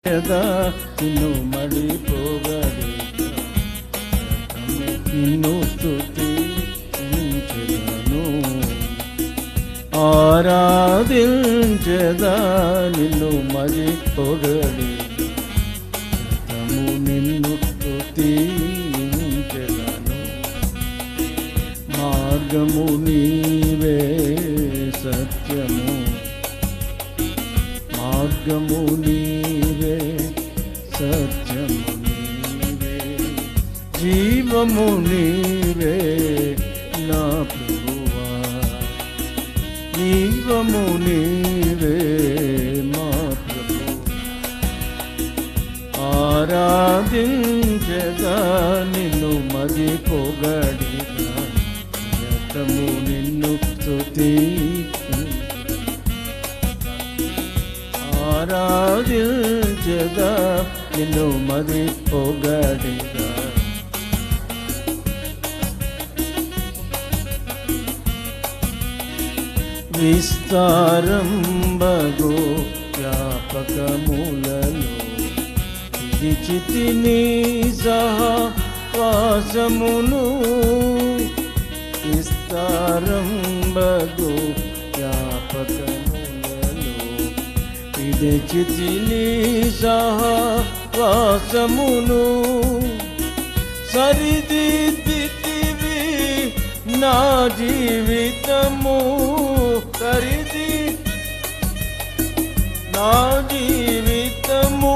నిన్ను మడిపోగడి నిన్ను స్తుతించెదను ఆరాధించెదా నిన్ను మడిపోగడి నిన్ను స్తుతించెదను మార్గము నీవే సత్యము మార్గము నీవే సత్యము నీవే జీవము నీవే నా ప్రభువా జీవము నీవే మా ప్రభు ఆరాధించగా నిన్ను మది పొగడిగా నిత్యము నిన్ను స్తుతి ఆరాధించగా నిన్ను మది పొగడిగా విస్తారంబగు వ్యాపకములలో విడిచితిని సహవాసమును విస్తారంబగు వ్యాపకములలో విడిచితిని సహవాసమును సరిదిద్దితివి నా జీవితము సరిది నా జీవితము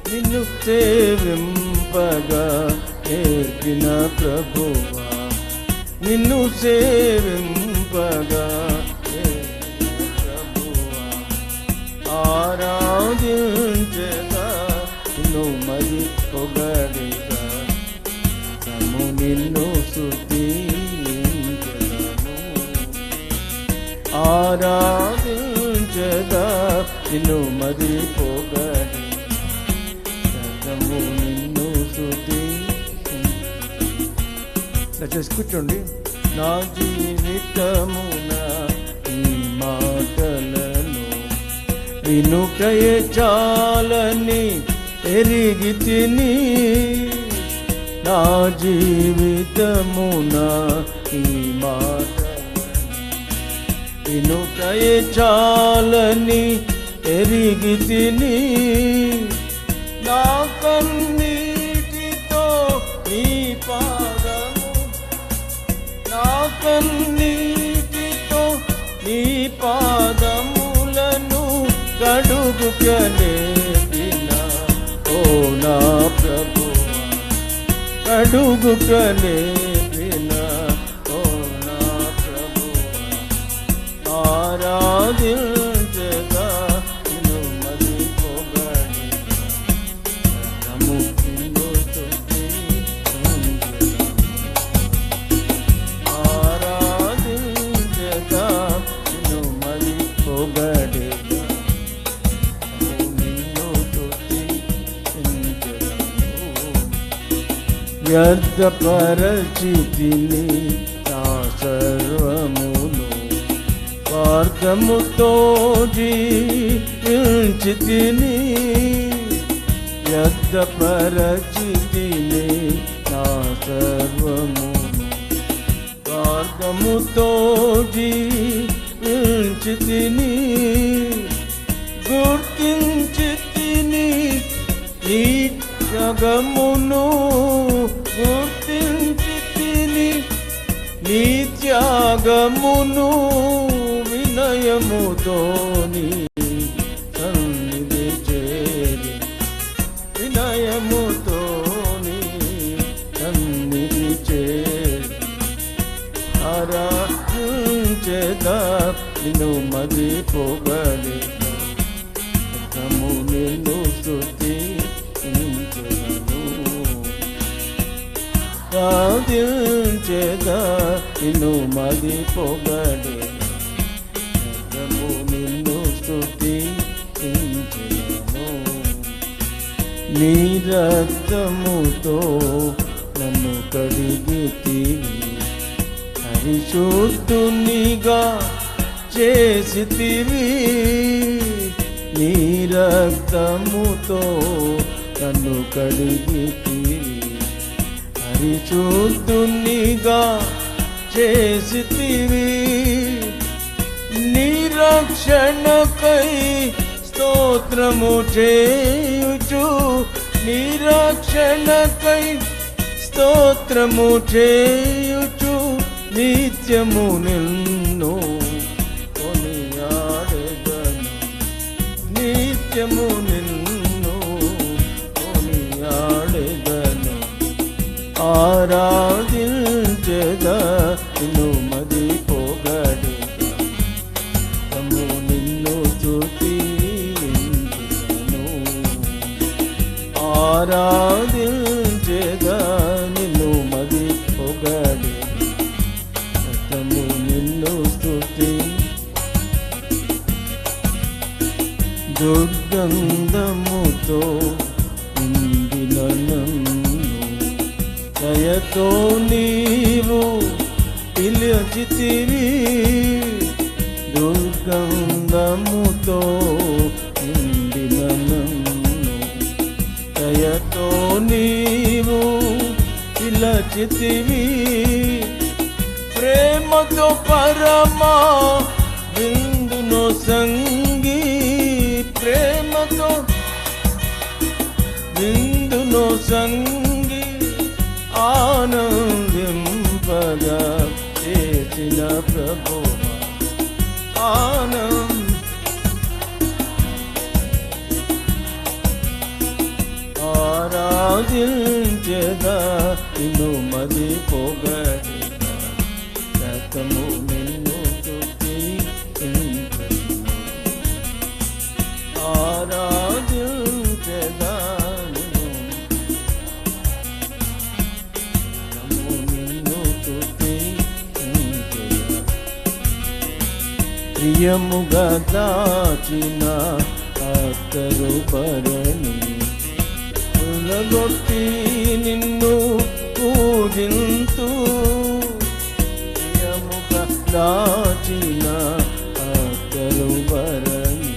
నిన్ను సేవింపగా నేర్పిన ప్రభువా నిన్ను సేవింపగా ప్రభువా ఆరాధించగా నిన్ను మరి పొగడిగా తము నిన్ను స్తుతించెదను ఆరాధించగా నిన్ను మరి పొగడి తము నిన్ను దయచేసి కూర్చోండి నా జీవితమున ఈ మాటలను వినుటయే చాలని ఎరిగి తిని నా జీవితమున ఈ మాటలను వినుటయే చాలని ఎరిగి తిని నా కన్నీటితో నీ పాదము నా కన్నీటితో నీ పాదములను కడుగుకలేపిన ఓ నా ప్రభువా కడుగుకలేపిన ఓ నా ప్రభువా ఆరాధించగా నిన్ను మరి పొగడి నము నిన్ను ఆరాధించగా నిన్ను మరి పొగడి నిన్ను వ్యర్థపరచితిని నా సర్వమును స్వార్థముతో జీవించితిని వ్యర్థపరచితిని నా సర్వమును స్వార్థముతో జీవించితిని గుర్తించితిని నీ త్యాగమును గుర్తించితిని నీ త్యాగమును వినయముతోని సన్నిధి చేరి వినయముతోని సన్నిధి చేరి ఆరాధించెదా నిన్ను మది పొగడి తము నిన్ను స్తుతించెదను ఆరాధించెదా నిన్ను మది పొగడి తము నిన్ను స్తుతించెదను నీ రక్తముతో నన్ను కడిగితివి పరిశుద్ధునిగా చేసితివి నీ రక్తముతో నన్ను కడిగితివి, పరిశుద్ధునిగా చేసితివి. నీ రక్షణకై స్తోత్రము చేయుచు, నీ రక్షణకై స్తోత్రము చేయుచు, నిత్యము నిన్ను కొనియాడెదను, నిత్యము నిన్ను కొనియాడెదను. ఆరాధించెదా నిన్ను మది పొగడెదను, నిన్ను స్తుతించెదను. ఆరాధించెదా నిన్ను మది పొగడెదను, నిన్ను స్తుతి. దుర్గంధముతో నిండిన నన్ను దయతో నీవు పిలిచితివి, దుర్గంధముతో నిండిన నన్ను దయతో నీవు పిలిచితివి. ప్రేమతో పరమా విందును సంగి, ప్రేమతో విందును సంగి ఆనందింపగా చేసిన ప్రభువా, ఆరాధించెదా నిన్ను మది పొగడెదా, రకము నిన్ను స్తుతించెదను. ఆరాధించెదా నిన్ను స్తుతించెదను. ప్రియముగా దాచిన అత్తరు భరణి ఉలగొట్టి నిన్ను పూజింతు, ప్రియముగా దాచిన అత్తరు భరణి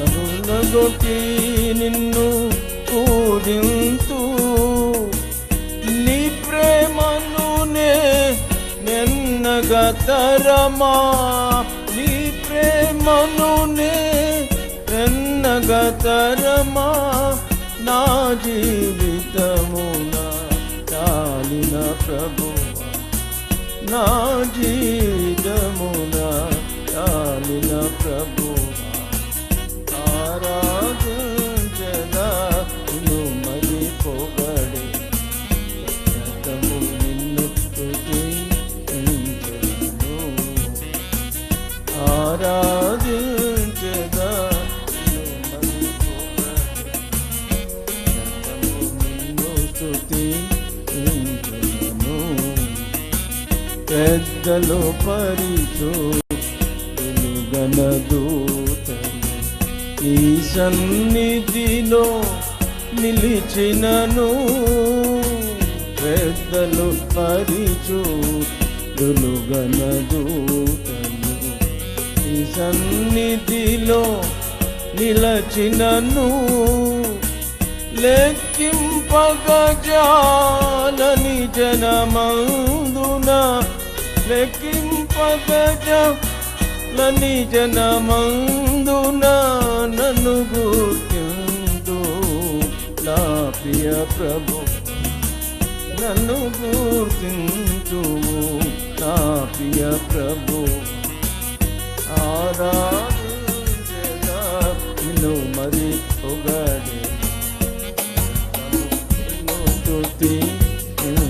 ఉలగొట్టి నిన్ను పూజింతు. నీ ప్రేమను నెన్నగా తరమా, నీ ప్రేమను నెన్నగా తరమా, నా జీవితమున చాలిన ప్రభువా, నా జీవితమున చాలిన ప్రభువా. ఆరాధించెదా నిన్ను మది పొగడెదను, నిన్ను స్తుతించెదను. ఆరాధించెదా నిన్ను మది పొగడెదను, నిన్ను స్తుతించెదను. పెద్దలు పరిశుద్ధులు గణదూతలు ఈ సన్నిధిలో నిలిచినను, పెద్దలు పరిశుద్ధులు గణదూతలు ఈ సన్నిధిలో నిలచినను, లెక్కింపగజాలని జనమందున, లెక్కింపగజాలని జనమందున నన్ను గుర్తింతు నా ప్రియ ప్రభు, నన్ను గుర్తించు నా ప్రియ ప్రభు. ఆరాధించెదా నిన్ను మది పొగడెదను, నిన్ను స్తుతించెదను.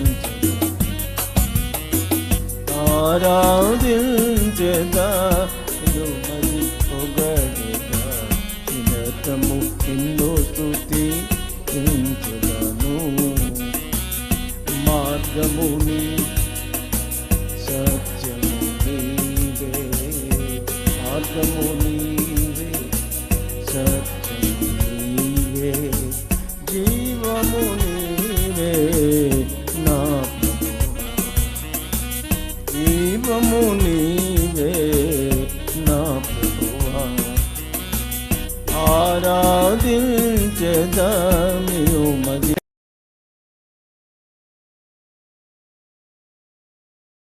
ఆరాధించెదా నిన్ను మది పొగడెదను, నిరతము నిన్ను స్తుతించెదను. మార్గముని సత్యము నీవే, మార్గము నీవే, సత్యము నీవే, జీవము నీవే నా ప్రభువా, జీవము నీవే నా ప్రభువా. స్తుతించెదా నీవు మది